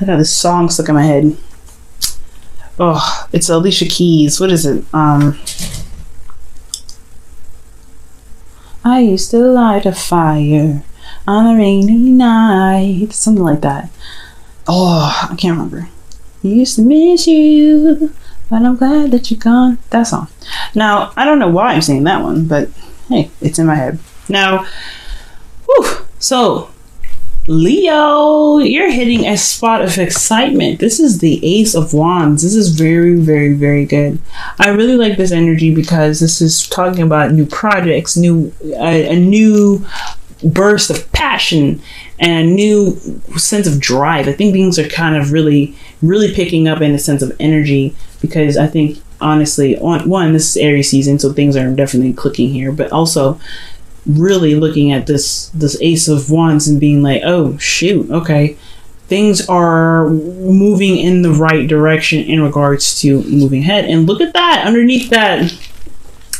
I got this song stuck in my head. Oh, it's Alicia Keys. What is it? I used to light a fire on a rainy night. Something like that. Oh, I can't remember. Used to miss you, but I'm glad that you're gone. That song. Now, I don't know why I'm singing that one, but hey, it's in my head. Now, so Leo, you're hitting a spot of excitement. This is the Ace of Wands. This is very, very, very good. I really like this energy because this is talking about new projects, a new burst of passion, and a new sense of drive. I think things are kind of really, really picking up in a sense of energy, because I think, honestly, one, this is Aries season, so things are definitely clicking here, but also really looking at this Ace of Wands and being like, oh shoot, okay, things are moving in the right direction in regards to moving ahead. And look at that, underneath that,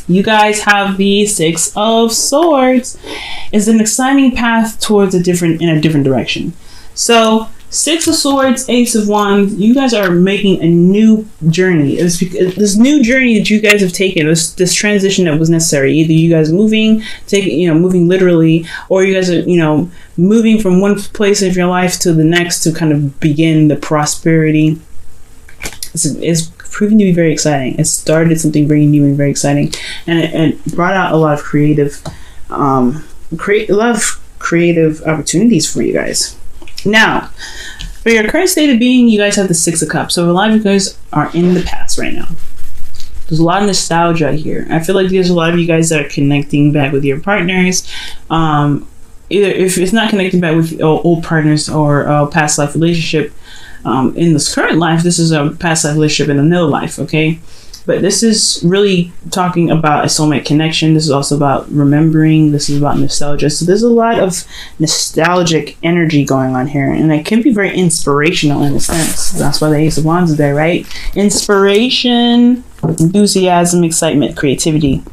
you guys have the Six of Swords. It's an exciting path towards a different direction. So Six of Swords, Ace of Wands, you guys are making a new journey. This new journey that you guys have taken, this transition that was necessary. Either you guys moving literally, or you guys are, moving from one place of your life to the next to kind of begin the prosperity. It's proving to be very exciting. It started something very new and very exciting, and it brought out a lot of creative opportunities for you guys. Now, for your current state of being, you guys have the Six of Cups. So a lot of you guys are in the past right now. There's a lot of nostalgia here. I feel like there's a lot of you guys that are connecting back with your partners. Either if it's not connecting back with old partners or a past life relationship, in this current life, this is a past life relationship in another life, okay? But this is really talking about a soulmate connection. This is also about remembering. This is about nostalgia. So there's a lot of nostalgic energy going on here. And it can be very inspirational in a sense. That's why the Ace of Wands is there, right? Inspiration, enthusiasm, excitement, creativity.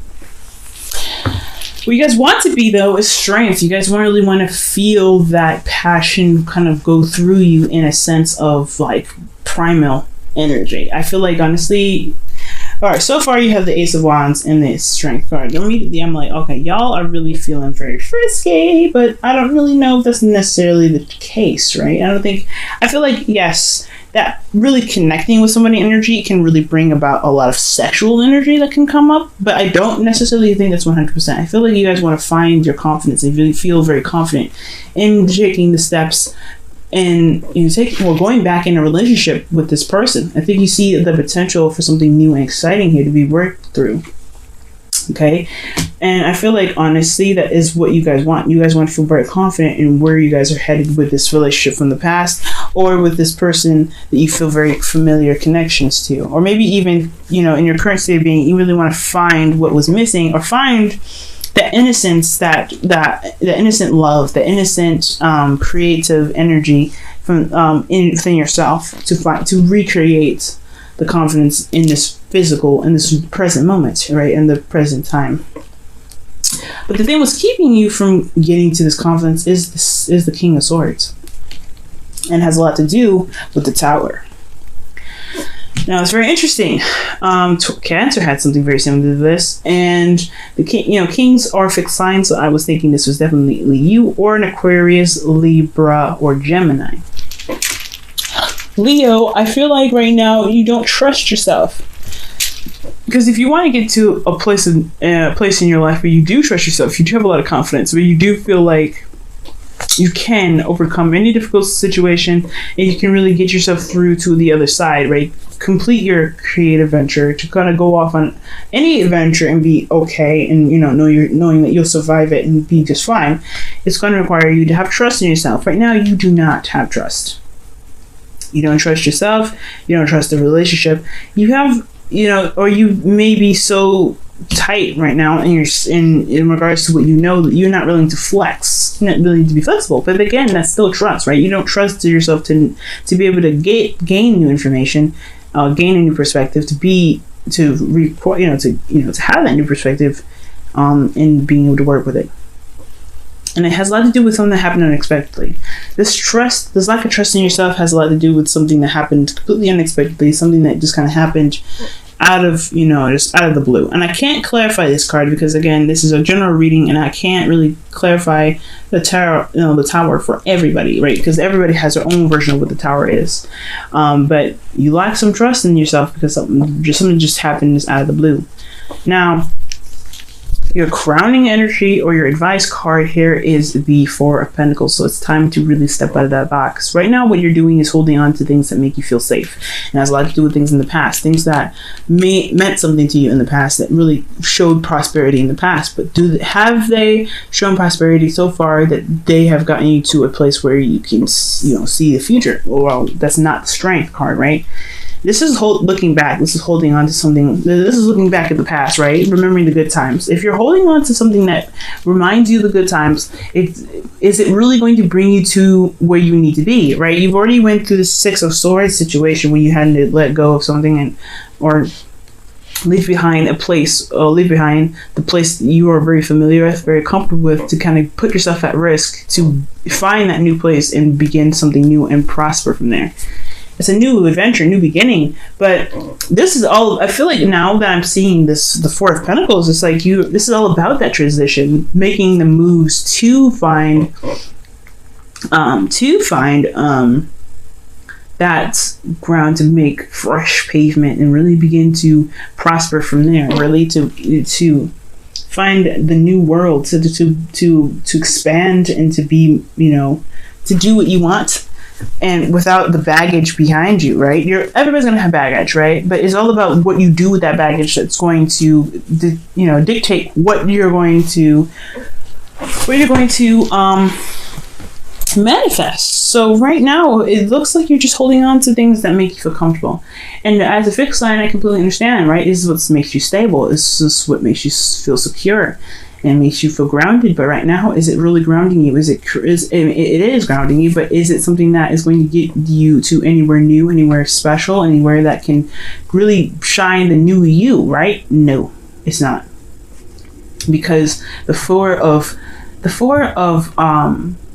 What you guys want to be, though, is strength. You guys really want to feel that passion kind of go through you in a sense of like primal energy. I feel like, honestly, all right, so far you have the Ace of Wands and the Strength card. Immediately I'm like, okay, y'all are really feeling very frisky, but I don't really know if that's necessarily the case, right? I feel like, yes, that really connecting with somebody energy can really bring about a lot of sexual energy that can come up, but I don't necessarily think that's 100%. I feel like you guys want to find your confidence and really feel very confident in taking the steps and going back in a relationship with this person. I think you see the potential for something new and exciting here to be worked through. Okay, and I feel like, honestly, that is what you guys want. You guys want to feel very confident in where you guys are headed with this relationship from the past, or with this person that you feel very familiar connections to, or maybe even in your current state of being, you really want to find what was missing, or find the innocence, the innocent love, the innocent creative energy from within yourself to recreate the confidence in this present moment, right, in the present time. But the thing what's keeping you from getting to this confidence is the King of Swords, and has a lot to do with the Tower. Now, it's very interesting. Cancer had something very similar to this, and the kings are fixed signs. So I was thinking this was definitely you, or an Aquarius, Libra, or Gemini. Leo, I feel like right now you don't trust yourself, because if you want to get to a place in your life where you do trust yourself, you do have a lot of confidence, where you do feel like you can overcome any difficult situation, and you can really get yourself through to the other side, right? Complete your creative venture, to kind of go off on any adventure and be okay, and knowing that you'll survive it and be just fine. It's going to require you to have trust in yourself. Right now, you do not have trust. You don't trust yourself. You don't trust the relationship. You have, or you may be so tight right now in regards to what that you're not willing to flex, not willing to be flexible. But again, that's still trust, right? You don't trust yourself to be able to gain new information, gain a new perspective, to have that new perspective, and being able to work with it. And it has a lot to do with something that happened unexpectedly. This lack of trust in yourself has a lot to do with something that happened completely unexpectedly, something that just kind of happened out of, just out of the blue. And I can't clarify this card because, again, this is a general reading and I can't really clarify the tower for everybody, right? Because everybody has their own version of what the tower is. But you lack some trust in yourself because something just happened out of the blue. Now, your crowning energy or your advice card here is the Four of Pentacles. So it's time to really step out of that box. Right now, what you're doing is holding on to things that make you feel safe. And has a lot to do with things in the past, things that meant something to you in the past, that really showed prosperity in the past. But have they shown prosperity so far that they have gotten you to a place where you can, see the future? Well, that's not the Strength card, right? This is looking back. This is holding on to something. This is looking back at the past, right? Remembering the good times. If you're holding on to something that reminds you of the good times, is it really going to bring you to where you need to be, right? You've already went through the Six of Swords situation when you had to let go of something or leave behind a place, or leave behind the place that you are very familiar with, very comfortable with, to kind of put yourself at risk to find that new place and begin something new and prosper from there. It's a new adventure, new beginning. But this is all, I feel like now that I'm seeing this, the Four of Pentacles, it's like this is all about that transition, making the moves to find that ground, to make fresh pavement and really begin to prosper from there, really to find the new world, to expand and to be, to do what you want. And without the baggage behind you, right? Everybody's gonna have baggage, right? But it's all about what you do with that baggage that's going to, dictate what you're going to manifest. So right now, it looks like you're just holding on to things that make you feel comfortable. And as a fixed sign, I completely understand, right? This is what makes you stable. This is what makes you feel secure and makes you feel grounded. But right now, is it really grounding you? It is grounding you, but is it something that is going to get you to anywhere new, anywhere special, anywhere that can really shine the new you, right? No, it's not. Because the four of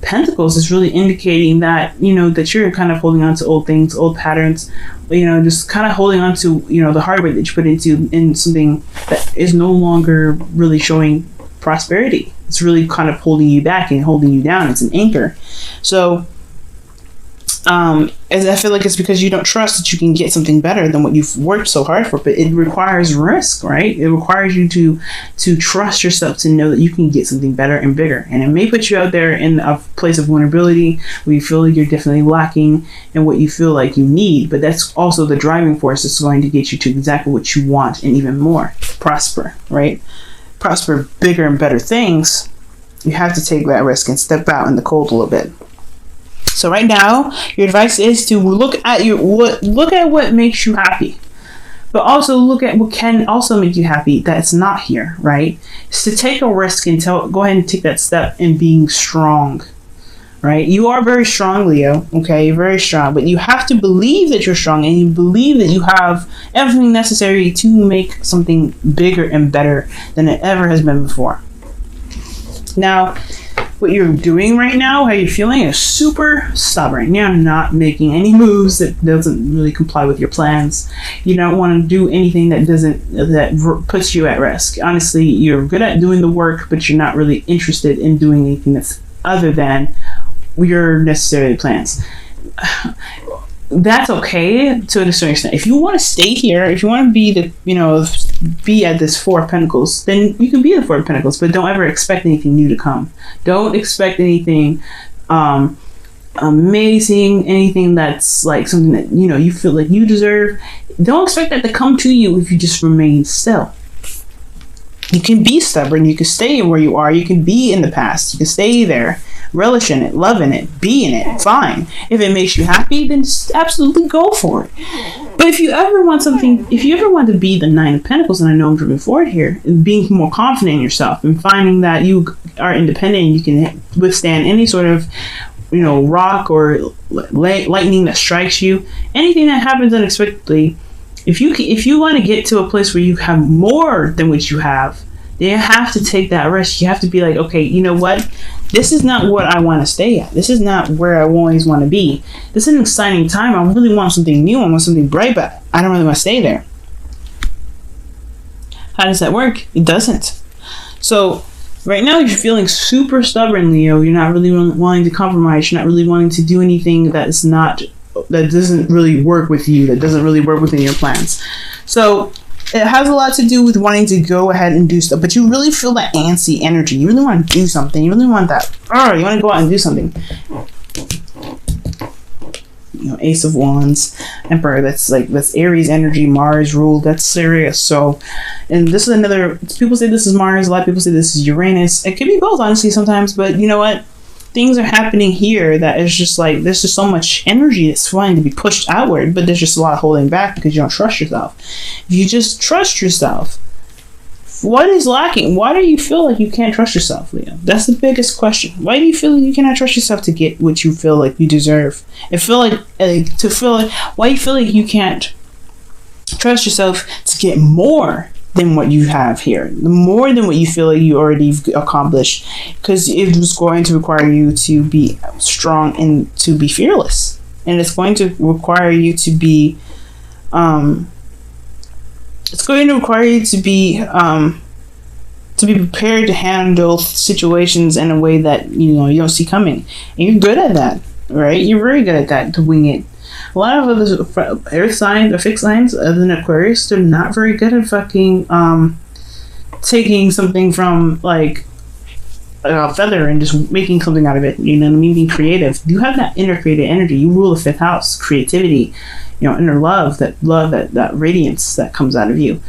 Pentacles is really indicating that, that you're kind of holding on to old things, old patterns, just kind of holding on to, the hard way that you put in something that is no longer really showing prosperity. It's really kind of holding you back and holding you down. It's an anchor. So as I feel like it's because you don't trust that you can get something better than what you've worked so hard for. But it requires risk, right? It requires you to trust yourself, to know that you can get something better and bigger. And it may put you out there in a place of vulnerability where you feel like you're definitely lacking in what you feel like you need. But that's also the driving force that's going to get you to exactly what you want and even more. Prosper, right? Prosper bigger and better things. You have to take that risk and step out in the cold a little bit. So right now, your advice is to look at what makes you happy, but also look at what can also make you happy that's not here, right? It's to take a risk and go ahead and take that step in being strong, right? You are very strong, Leo, okay? You're very strong, but you have to believe that you're strong, and you believe that you have everything necessary to make something bigger and better than it ever has been before. Now, what you're doing right now, how you're feeling, is super stubborn. You're not making any moves that doesn't really comply with your plans. You don't want to do anything that puts you at risk. Honestly, you're good at doing the work, but you're not really interested in doing anything that's other than your necessary plans. That's okay to a certain extent. If you want to stay here, if you want to be at this Four of Pentacles, then you can be at the Four of Pentacles, but don't ever expect anything new to come. Don't expect anything amazing, anything that's like something that you feel like you deserve. Don't expect that to come to you if you just remain still. You can be stubborn. You can stay where you are. You can be in the past. You can stay there, relish in it, love in it, be in it. Fine. If it makes you happy, then just absolutely go for it. But if you ever want to be the Nine of Pentacles, and I know I'm moving forward here, and being more confident in yourself and finding that you are independent and you can withstand any sort of rock or lightning that strikes you, anything that happens unexpectedly. If you want to get to a place where you have more than what you have, then you have to take that risk. You have to be like, okay, you know what? this is not what I want to stay at. This is not where I always want to be. This is an exciting time. I really want something new. I want something bright, but I don't really want to stay there. How does that work? It doesn't. So right now you're feeling super stubborn, Leo. You're not really wanting to compromise. You're not really wanting to do anything that doesn't really work with you, that doesn't really work within your plans. So it has a lot to do with wanting to go ahead and do stuff, but you really feel that antsy energy. You really want to do something. You really want that. You want to go out and do something. Ace of Wands, Emperor. That's Aries energy, Mars rule. That's serious. So, and this is another. People say this is Mars. A lot of people say this is Uranus. It could be both, honestly, sometimes. But you know what? Things are happening here that is just there's just so much energy that's wanting to be pushed outward, but there's just a lot of holding back because you don't trust yourself. If you just trust yourself, what is lacking? Why do you feel like you can't trust yourself, Leo? That's the biggest question. Why do you feel like you cannot trust yourself to get what you feel like you deserve? Why do you feel like you can't trust yourself to get more than what you have here, more than what you feel like you already accomplished, because it was going to require you to be strong and to be fearless, and it's going to require you to be prepared to handle situations in a way that you don't see coming, and you're good at that, right? You're very good at that, to wing it. A lot of other earth signs or fixed signs other than Aquarius, they're not very good at fucking taking something from a feather and just making something out of it. You know what I mean? Being creative. You have that inner creative energy. You rule the fifth house, creativity, inner love, that radiance that comes out of you.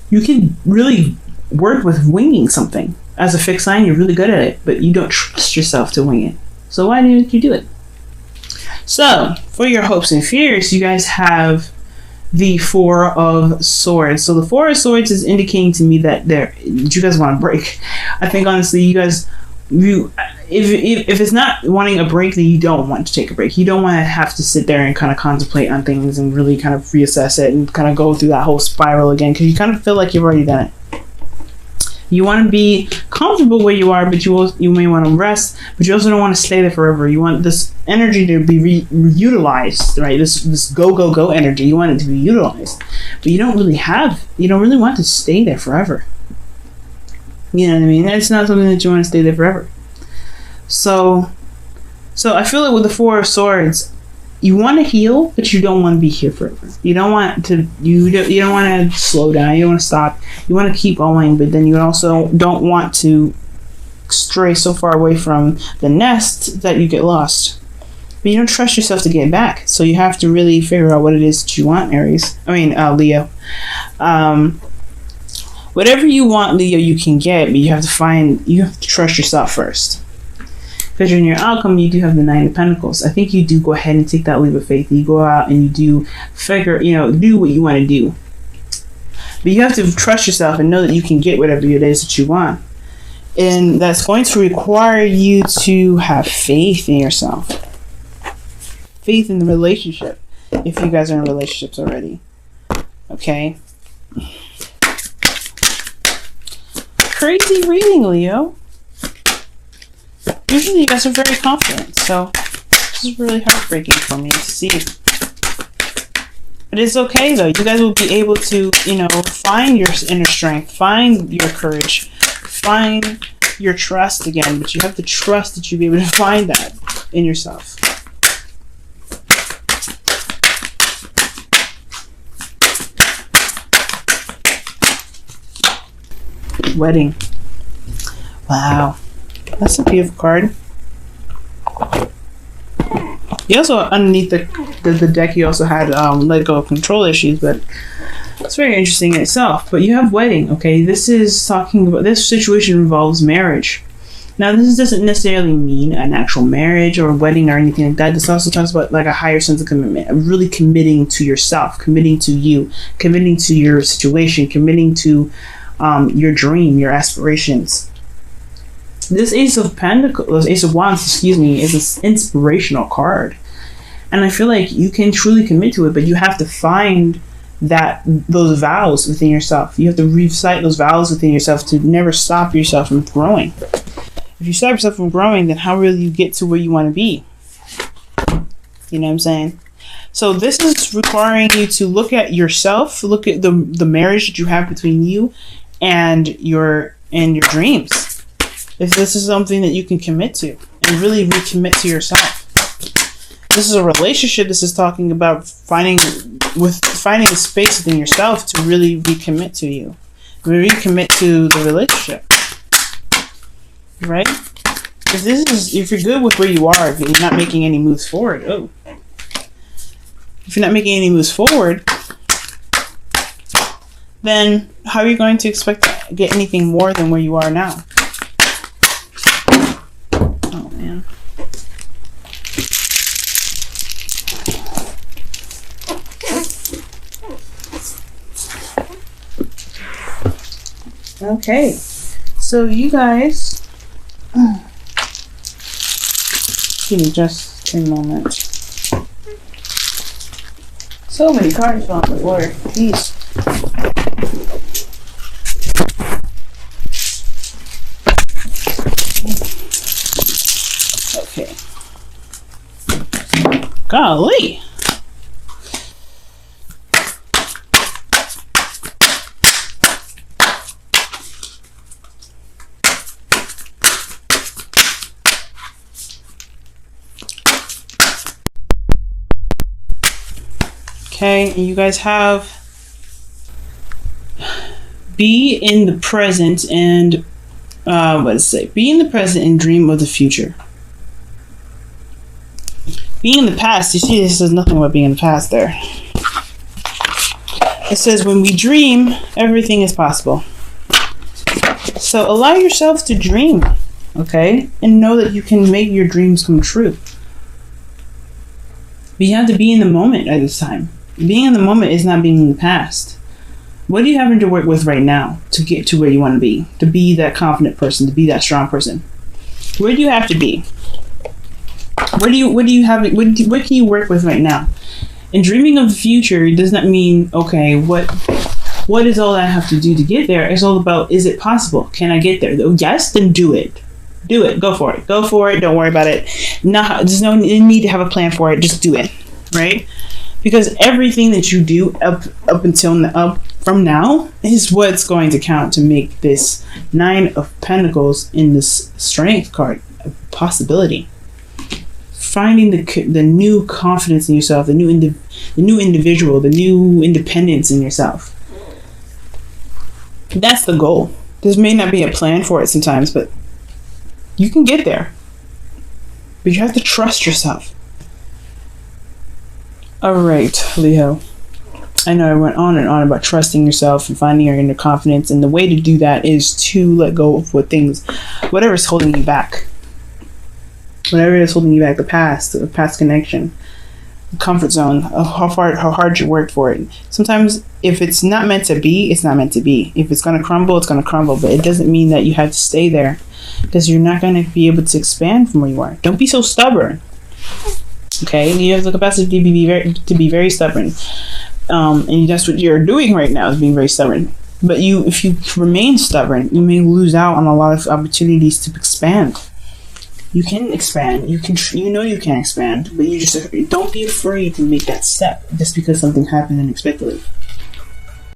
You can really work with winging something. As a fixed sign, you're really good at it, but you don't trust yourself to wing it. So why didn't you do it? So, for your hopes and fears, you guys have the Four of Swords. So the Four of Swords is indicating to me that you guys want to break. I think honestly, if it's not wanting a break, then you don't want to take a break. You don't want to have to sit there and kind of contemplate on things and really kind of reassess it and kind of go through that whole spiral again, because you kind of feel like you've already done it. You want to be comfortable where you are, but you may want to rest, but you also don't want to stay there forever. You want this energy to be utilized, right? This go energy. You want it to be utilized, but you don't really want to stay there forever. You know what I mean? It's not something that you want to stay there forever. So I feel like with the Four of Swords, you want to heal, but you don't want to be here forever. You don't want to. You don't want to slow down. You don't want to stop. You want to keep going, but then you also don't want to stray so far away from the nest that you get lost. But you don't trust yourself to get back, so you have to really figure out what it is that you want, Leo. Whatever you want, Leo, you can get, but you have to trust yourself first. Because in your outcome, you do have the Nine of Pentacles. I think you do go ahead and take that leap of faith. You go out and you do do what you want to do. But you have to trust yourself and know that you can get whatever it is that you want. And that's going to require you to have faith in yourself. Faith in the relationship. If you guys are in relationships already. Okay? Crazy reading, Leo. Usually you guys are very confident, so this is really heartbreaking for me to see. But it's okay though. You guys will be able to, find your inner strength, find your courage, find your trust again. But you have to trust that you'll be able to find that in yourself. Wedding. Wow. That's a beautiful card. You also, underneath the deck, you also had let go of control issues, but it's very interesting in itself. But you have wedding, okay? This is talking about, this situation involves marriage. Now, this doesn't necessarily mean an actual marriage or a wedding or anything like that. This also talks about a higher sense of commitment, really committing to yourself, committing to you, committing to your situation, committing to your dream, your aspirations. This Ace of Wands, is an inspirational card. And I feel like you can truly commit to it, but you have to find those vows within yourself. You have to recite those vows within yourself to never stop yourself from growing. If you stop yourself from growing, then how will you get to where you want to be? You know what I'm saying? So this is requiring you to look at yourself, look at the marriage that you have between you and your dreams. If this is something that you can commit to and really recommit to yourself. This is a relationship. This is talking about finding a space within yourself to really recommit to you. Recommit to the relationship. Right? If you're good with where you are, if you're not making any moves forward, if you're not making any moves forward, then how are you going to expect to get anything more than where you are now? Oh man. Okay, so you guys, give me just a moment. So many cards on the floor. Jeez. Okay. Golly. Okay, and you guys have be in the present and what does it say? Be in the present and dream of the future. Being in the past, you see this says nothing about being in the past there. It says when we dream, everything is possible. So allow yourself to dream, okay? And know that you can make your dreams come true. But you have to be in the moment at this time. Being in the moment is not being in the past. What are you having to work with right now to get to where you want to be that confident person, to be that strong person? Where do you have to be? What can you work with right now? And dreaming of the future does not mean, okay, what is all I have to do to get there? It's all about, is it possible? Can I get there? Yes, then do it. Do it. Go for it. Go for it. Don't worry about it. There's no need to have a plan for it. Just do it. Right? Because everything that you do up from now is what's going to count to make this Nine of Pentacles in this Strength card a possibility. Finding the new confidence in yourself, the new individual, the new independence in yourself. That's the goal. There may not be a plan for it sometimes, but you can get there. But you have to trust yourself. Alright, Leo. I know I went on and on about trusting yourself and finding your inner confidence, and the way to do that is to let go of whatever's holding you back. Whatever is holding you back, the past connection, the comfort zone, of how hard you worked for it. Sometimes if it's not meant to be, it's not meant to be. If it's going to crumble, it's going to crumble, but it doesn't mean that you have to stay there, because you're not going to be able to expand from where you are. Don't be so stubborn. Okay, you have the capacity to be very stubborn, and that's what you're doing right now, is being very stubborn. But if you remain stubborn, you may lose out on a lot of opportunities to expand. You can expand. You can expand, but you just don't be afraid to make that step just because something happened unexpectedly.